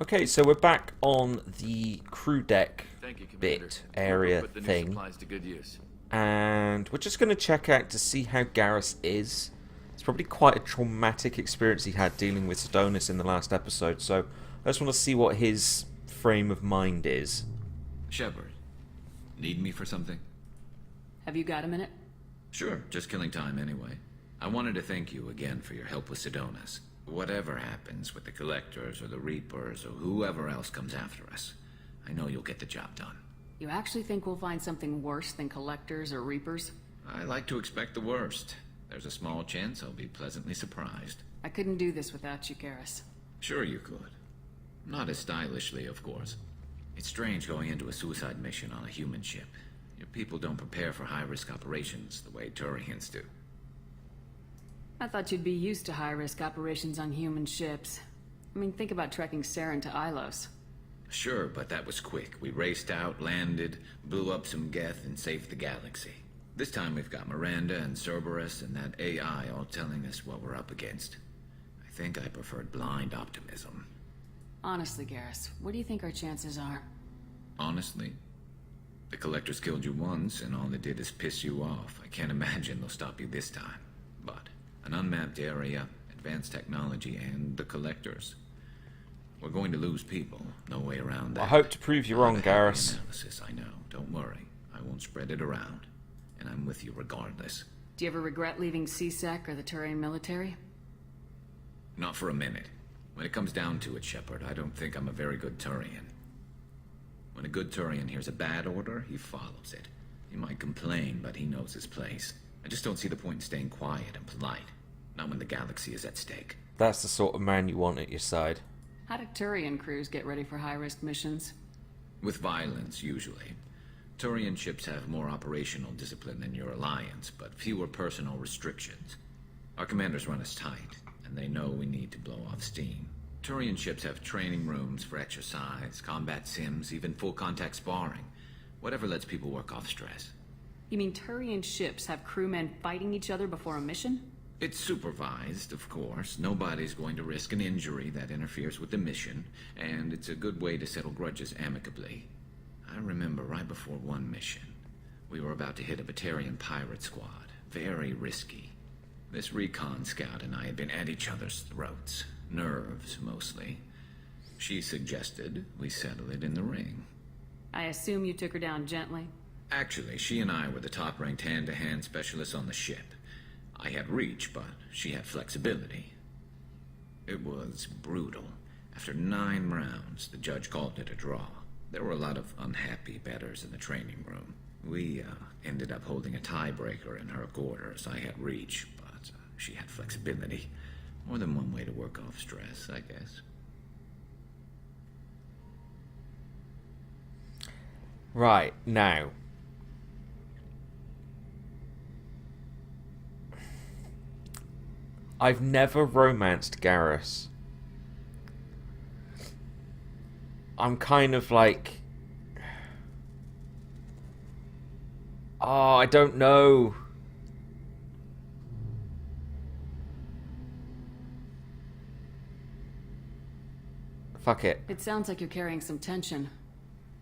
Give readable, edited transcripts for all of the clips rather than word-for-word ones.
Okay, so we're back on the crew deck Thank you, Commander. bit area Put the new thing, supplies to good use. and we're just going to check out to see how Garrus is. It's probably quite a traumatic experience he had dealing with Sidonis in the last episode, so I just want to see what his frame of mind is. Shepard, need me for something? Have you got a minute? Sure, just killing time anyway. I wanted to thank you again for your help with Sidonis. Whatever happens with the Collectors or the Reapers or whoever else comes after us, I know you'll get the job done. You actually think we'll find something worse than Collectors or Reapers? I like to expect the worst. There's a small chance I'll be pleasantly surprised. I couldn't do this without you, Garrus. Sure you could. Not as stylishly, of course. It's strange going into a suicide mission on a human ship. Your people don't prepare for high-risk operations the way Turians do. I thought you'd be used to high-risk operations on human ships. I mean, think about trekking Saren to Ilos. Sure, but that was quick. We raced out, landed, blew up some Geth, and saved the galaxy. This time we've got Miranda and Cerberus and that AI all telling us what we're up against. I think I preferred blind optimism. Honestly, Garrus, what do you think our chances are? Honestly, the Collectors killed you once, and all they did is piss you off. I can't imagine they'll stop you this time. But an unmapped area, advanced technology, and the Collectors. We're going to lose people. No way around that. I hope to prove you wrong, Not a happy Garrus. analysis, I know. Don't worry. I won't spread it around. And I'm with you regardless. Do you ever regret leaving CSEC or the Turian military? Not for a minute. When it comes down to it, Shepard, I don't think I'm a very good Turian. When a good Turian hears a bad order, he follows it. He might complain, but he knows his place. I just don't see the point in staying quiet and polite. Not when the galaxy is at stake. That's the sort of man you want at your side. How do Turian crews get ready for high-risk missions? With violence, usually. Turian ships have more operational discipline than your alliance, but fewer personal restrictions. Our commanders run us tight, and they know we need to blow off steam. Turian ships have training rooms for exercise, combat sims, even full-contact sparring. Whatever lets people work off stress. You mean Turian ships have crewmen fighting each other before a mission? It's supervised, of course. Nobody's going to risk an injury that interferes with the mission, and it's a good way to settle grudges amicably. I remember right before one mission, we were about to hit a Batarian pirate squad. Very risky. This recon scout and I had been at each other's throats. Nerves, mostly. She suggested we settle it in the ring. I assume you took her down gently? Actually, she and I were the top-ranked hand-to-hand specialists on the ship. I had reach, but she had flexibility. It was brutal. After 9 rounds, the judge called it a draw. There were a lot of unhappy bettors in the training room. We ended up holding a tiebreaker in her quarters. I had reach, but she had flexibility. More than one way to work off stress, I guess. Right, now. I've never romanced Garrus. I'm kind of like... Oh, I don't know. Fuck it. It sounds like you're carrying some tension.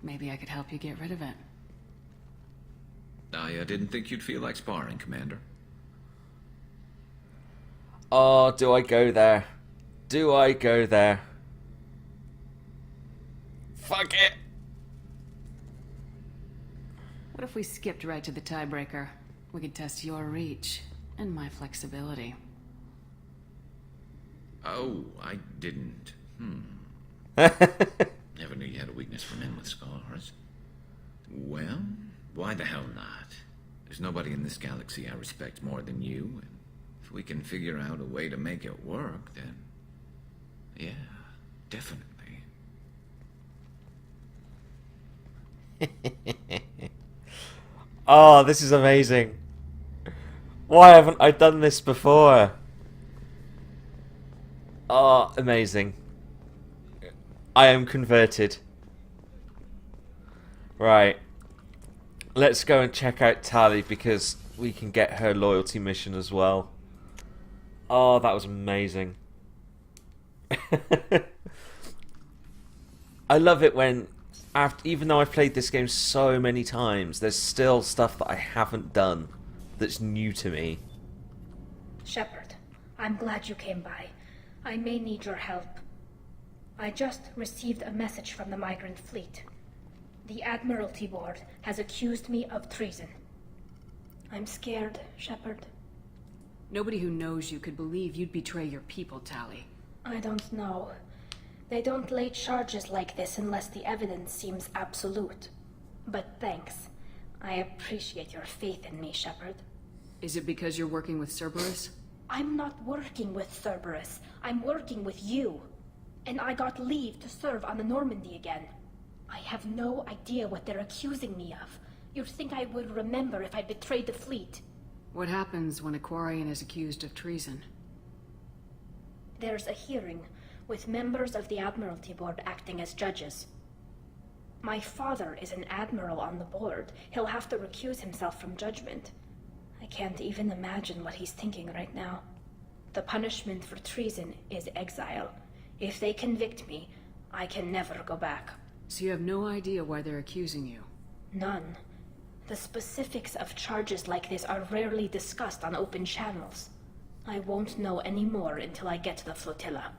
Maybe I could help you get rid of it. I didn't think you'd feel like sparring, Commander. Oh, do I go there? Do I go there? Fuck it! What if we skipped right to the tiebreaker? We could test your reach and my flexibility. Oh, I didn't. Never knew you had a weakness for men with scars. Well, why the hell not? There's nobody in this galaxy I respect more than you, and if we can figure out a way to make it work, then... yeah, definitely. Oh, this is amazing. Why haven't I done this before? Oh, amazing. I am converted. Right. Let's go and check out Tali because we can get her loyalty mission as well. Oh, that was amazing. I love it when, after, even though I've played this game so many times, there's still stuff that I haven't done that's new to me. Shepard, I'm glad you came by. I may need your help. I just received a message from the migrant fleet. The Admiralty Board has accused me of treason. I'm scared, Shepard. Nobody who knows you could believe you'd betray your people, Tali. I don't know. They don't lay charges like this unless the evidence seems absolute. But thanks. I appreciate your faith in me, Shepard. Is it because you're working with Cerberus? I'm not working with Cerberus. I'm working with you. And I got leave to serve on the Normandy again. I have no idea what they're accusing me of. You'd think I would remember if I betrayed the fleet. What happens when a Quarian is accused of treason? There's a hearing, with members of the Admiralty Board acting as judges. My father is an admiral on the board. He'll have to recuse himself from judgment. I can't even imagine what he's thinking right now. The punishment for treason is exile. If they convict me, I can never go back. So you have no idea why they're accusing you? None. The specifics of charges like this are rarely discussed on open channels. I won't know any more until I get to the flotilla.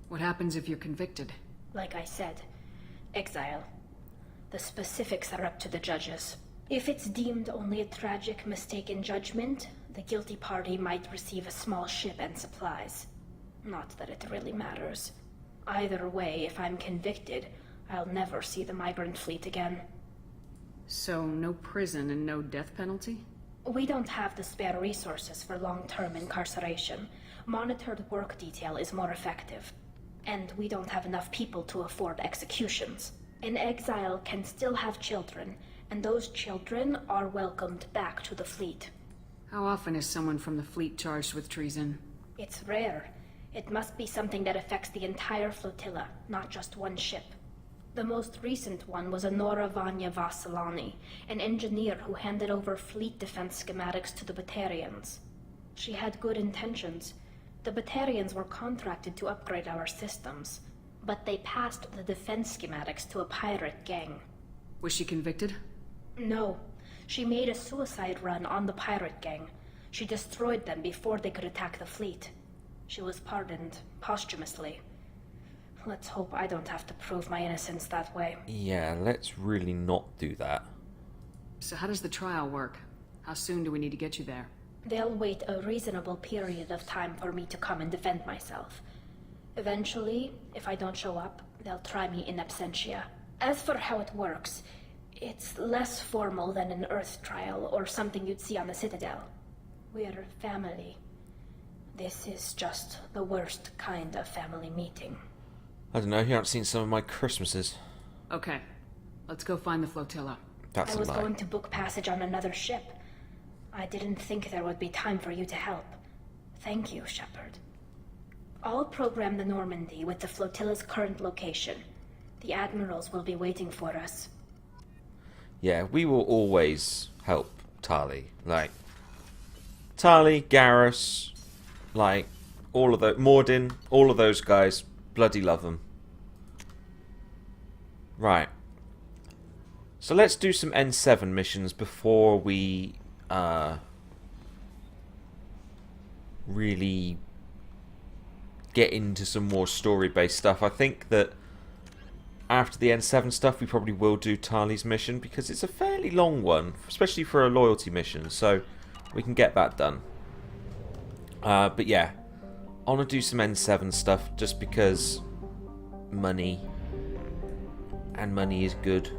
What happens if you're convicted? Like I said, exile. The specifics are up to the judges. If it's deemed only a tragic mistake in judgment, the guilty party might receive a small ship and supplies. Not that it really matters. Either way, if I'm convicted, I'll never see the migrant fleet again. So no prison and no death penalty? We don't have the spare resources for long-term incarceration. Monitored work detail is more effective. And we don't have enough people to afford executions. An exile can still have children, and those children are welcomed back to the fleet. How often is someone from the fleet charged with treason? It's rare. It must be something that affects the entire flotilla, not just one ship. The most recent one was Honora Vanya Vassilani, an engineer who handed over fleet defense schematics to the Batarians. She had good intentions. The Batarians were contracted to upgrade our systems, but they passed the defense schematics to a pirate gang. Was she convicted? No. She made a suicide run on the pirate gang. She destroyed them before they could attack the fleet. She was pardoned posthumously. Let's hope I don't have to prove my innocence that way. Yeah, let's really not do that. So how does the trial work? How soon do we need to get you there? They'll wait a reasonable period of time for me to come and defend myself. Eventually, if I don't show up, they'll try me in absentia. As for how it works, it's less formal than an Earth trial or something you'd see on the Citadel. We're family. This is just the worst kind of family meeting. I don't know, you haven't seen some of my Christmases. Okay, let's go find the flotilla. That's I a was lie. going to book passage on another ship. I didn't think there would be time for you to help. Thank you, Shepard. I'll program the Normandy with the flotilla's current location. The admirals will be waiting for us. Yeah, we will always help Tali. Like, Tali, Garrus, like, all of those, Mordin, all of those guys, bloody love them. Right. So let's do some N7 missions before we really get into some more story-based stuff. I think that after the N7 stuff, we probably will do Tali's mission because it's a fairly long one, especially for a loyalty mission, so we can get that done. But yeah, I want to do some N7 stuff just because money, and money is good.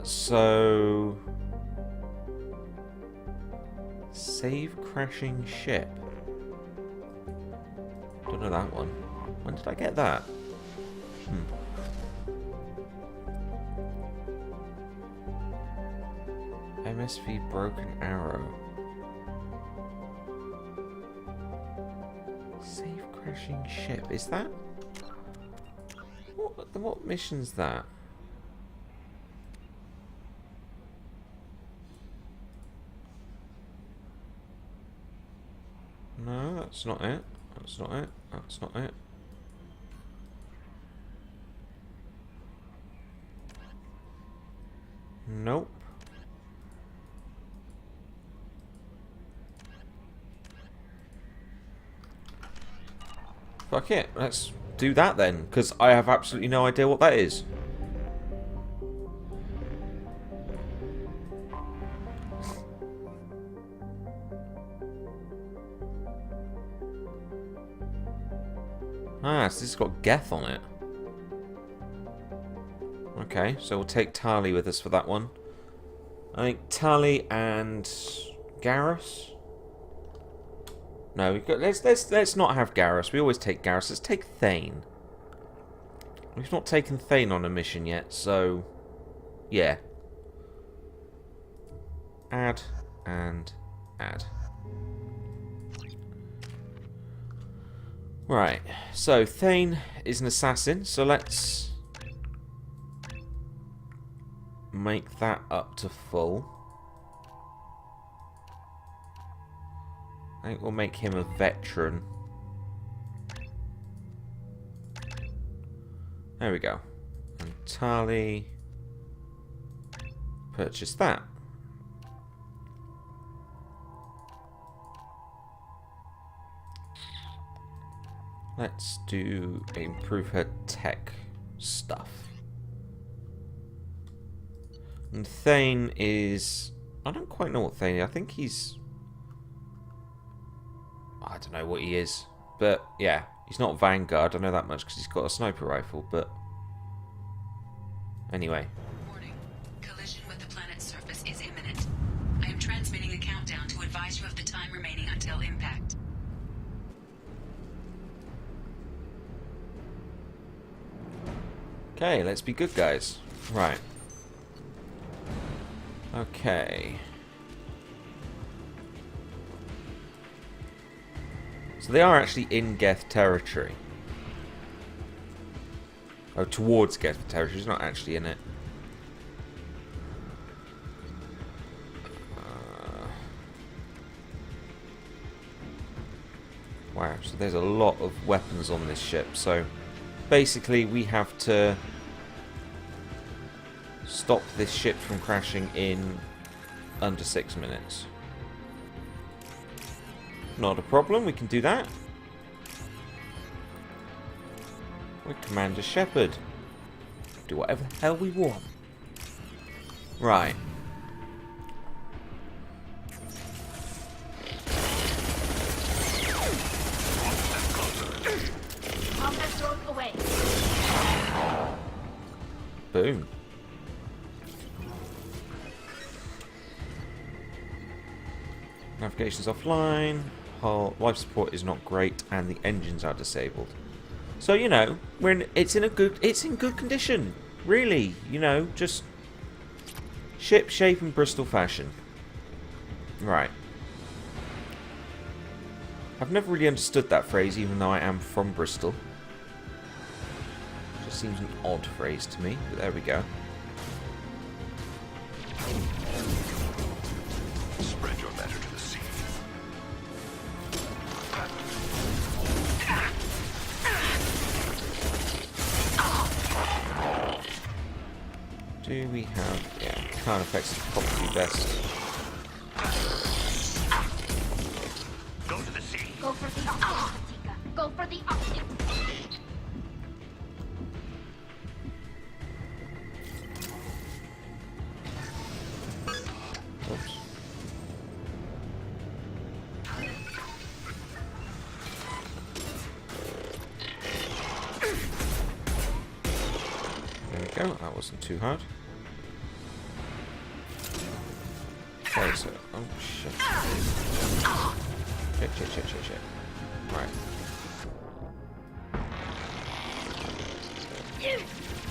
So save crashing ship. Don't know that one. When did I get that? MSV Broken Arrow. Save crashing ship. Is that? What mission's that? No, that's not it. That's not it. That's not it. Nope. Fuck it. Let's do that then, because I have absolutely no idea what that is. Ah, so this has got Geth on it. Okay, so we'll take Tali with us for that one. I think Tali and Garrus. No, we've got, let's not have Garrus. We always take Garrus. Let's take Thane. We've not taken Thane on a mission yet, so yeah. Add and add. Right, so Thane is an assassin, so let's make that up to full. I think we'll make him a veteran. There we go. And Tali, purchase that. Let's improve her tech stuff. And Thane is... I don't quite know what Thane is. I think he's... I don't know what he is. But, yeah. He's not Vanguard. I know that much because he's got a sniper rifle, but... Anyway. Warning. Collision with the planet's surface is imminent. I am transmitting a countdown to advise you of the time remaining until impact. Okay, let's be good guys. Right. Okay. So they are actually in Geth territory. Oh, towards Geth territory. He's not actually in it. Wow, so there's a lot of weapons on this ship. So basically we have to stop this ship from crashing in under 6 minutes. Not a problem, we can do that. We're Commander Shepard. Do whatever the hell we want. Right. Combat drone away. Boom. Navigation's offline. Life support is not great, and the engines are disabled. So you know, it's in good condition. Really, you know, just ship shape in Bristol fashion. Right. I've never really understood that phrase, even though I am from Bristol. Just seems an odd phrase to me, but there we go. Spread your matter to the sea. Do we have... yeah, card effects is probably best. Go to the sea. Go for the optics, Katika. Go for the optics. Oops. There we go, that wasn't too hard. Okay, so... oh, shit. Shit. Right.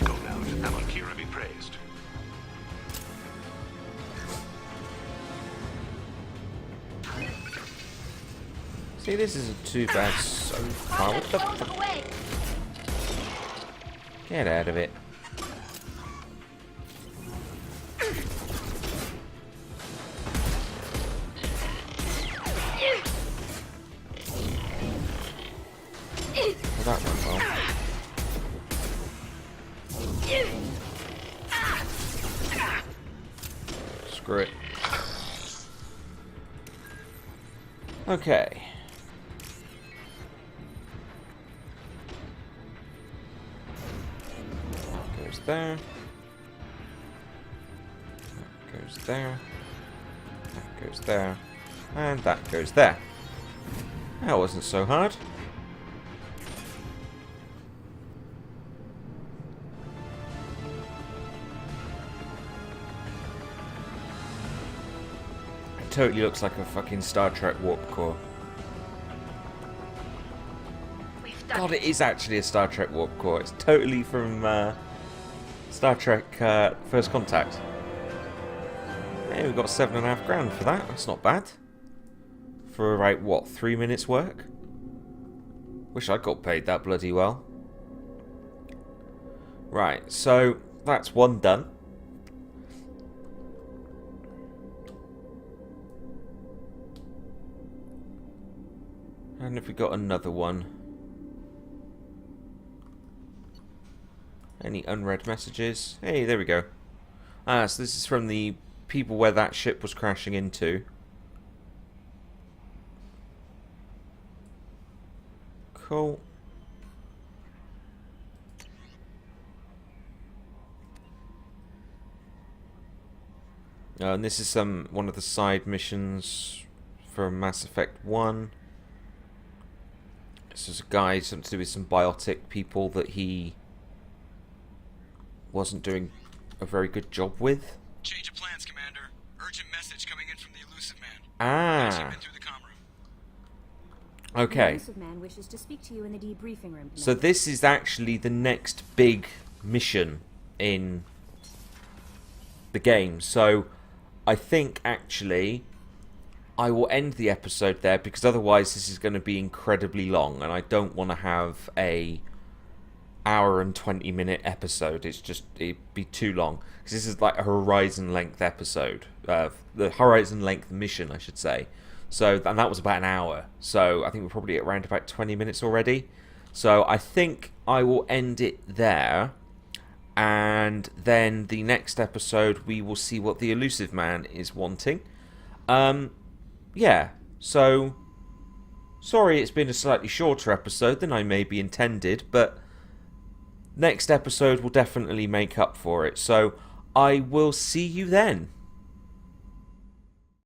Go now to Amalkira be praised. See, this isn't too bad so far. What the Combat fuck? drone away. Get out of it. Well, that went well. Screw it. Okay. That goes there. That goes there. That goes there. And that goes there. That wasn't so hard. It totally looks like a fucking Star Trek warp core. We've done God, it. it is actually a Star Trek warp core. It's totally from Star Trek First Contact. Hey, we've got $7,500 for that. That's not bad. For about, what, 3 minutes work? Wish I got paid that bloody well. Right, so that's one done. And if we got another one? Any unread messages? Hey, there we go. Ah, so this is from the people where that ship was crashing into. Cool. And this is one of the side missions from Mass Effect 1. This is a guy, something to do with some biotic people that he wasn't doing a very good job with. Change of plans, Commander. Urgent message coming in from the Elusive Man. Ah. Shipment through the comm room. Okay. The Elusive Man wishes to speak to you in the debriefing room. So this is actually the next big mission in the game. So I think actually I will end the episode there, because otherwise this is going to be incredibly long and I don't want to have a hour and 20-minute episode. It'd be too long, because this is like a Horizon length episode, the Horizon length mission I should say. So, and that was about an hour, so I think we're probably at around about 20 minutes already. So I think I will end it there, and then the next episode we will see what the Elusive Man is wanting. Yeah, so sorry it's been a slightly shorter episode than I maybe intended, but next episode will definitely make up for it. So I will see you then.